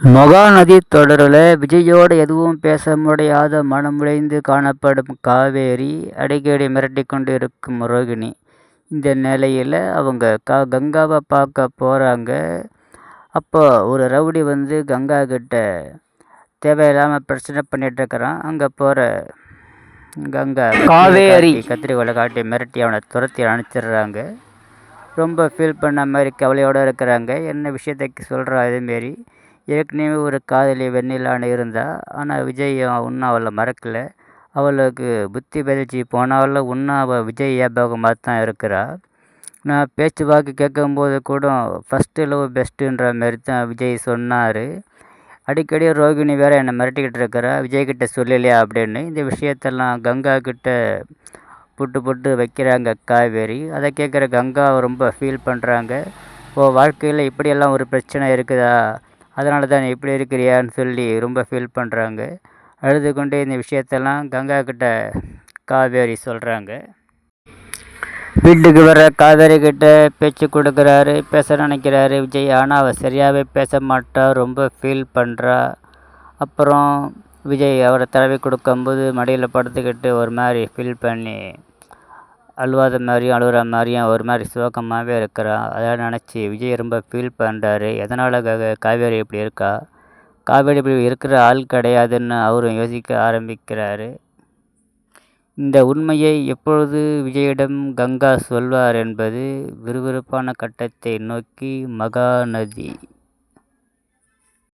மகாநதி தொடரில் விஜயோடு எதுவும் பேச முடியாத மனமுடைந்து காணப்படும் காவேரி அடிக்கடி மிரட்டிக்கொண்டு இருக்கும் ரோகிணி. இந்த நிலையில் அவங்க கங்காவை பார்க்க போகிறாங்க. அப்போ ஒரு ரவுடி வந்து கங்கா கிட்ட தேவையில்லாமல் பிரச்சனை பண்ணிகிட்ருக்கிறான். அங்கே போகிற கங்கா காவேரி கத்திரிக்கோலை காட்டி மிரட்டி அவனை துரத்தி அனுப்பிச்சிடுறாங்க. ரொம்ப ஃபீல் பண்ண மாதிரி கவலையோடு இருக்கிறாங்க. என்ன விஷயத்தை சொல்கிறா இதேமாரி ஏற்கனவே ஒரு காதலி வெண்ணிலான்னு இருந்தா. ஆனால் விஜய் இன்னும் அவளை மறக்கலை. அவளுக்கு புத்தி பதிச்சு போனாலும் இன்னும் அவள் விஜய் ஞாபகமாக தான் இருக்கிறா. நான் பேச்சு வாக்கு கேட்கும்போது கூட ஃபஸ்ட்டு லவ் பெஸ்ட்டுன்ற மாரி தான் விஜய் சொன்னார். அடிக்கடி ரோகிணி வேறு என்னை மிரட்டிக்கிட்டு இருக்கிறா, விஜய்கிட்ட சொல்லலையா அப்படின்னு. இந்த விஷயத்தெல்லாம் கங்கா கிட்ட புட்டு வைக்கிறாங்க காவேரி. அதை கேட்குற கங்கா ரொம்ப ஃபீல் பண்ணுறாங்க. வாழ்க்கையில் இப்படியெல்லாம் ஒரு பிரச்சனை இருக்குதா, அதனால தான் நீ இப்படி இருக்கிறியான்னு சொல்லி ரொம்ப ஃபீல் பண்ணுறாங்க. அழுது கொண்டே இந்த விஷயத்தெல்லாம் கங்கா கிட்ட காவேரி சொல்கிறாங்க. வீட்டுக்கு வர காவேரி கிட்ட பேச்சு கொடுக்குறாரு, பேச நினைக்கிறாரு விஜய். ஆனால் அவள் சரியாகவே பேச மாட்டா, ரொம்ப ஃபீல் பண்ணுறா. அப்புறம் விஜய் அவரை தடவி கொடுக்கும்போது மடியில் படுத்துக்கிட்டு ஒரு மாதிரி ஃபீல் பண்ணி அழுவாத மாதிரியும் அழுகிற மாதிரியும் ஒரு மாதிரி சோகமாகவே இருக்கிறா. அதை நினச்சி விஜய் ரொம்ப ஃபீல் பண்ணுறாரு. எதனால் காவேரி இப்படி இருக்கா, காவேரி இப்படி இருக்கிற ஆள் கிடையாதுன்னு அவரும் யோசிக்க ஆரம்பிக்கிறாரு. இந்த உண்மையை எப்பொழுது விஜயிடம் கங்கா சொல்வார் என்பது விறுவிறுப்பான கட்டத்தை நோக்கி மகாநதி.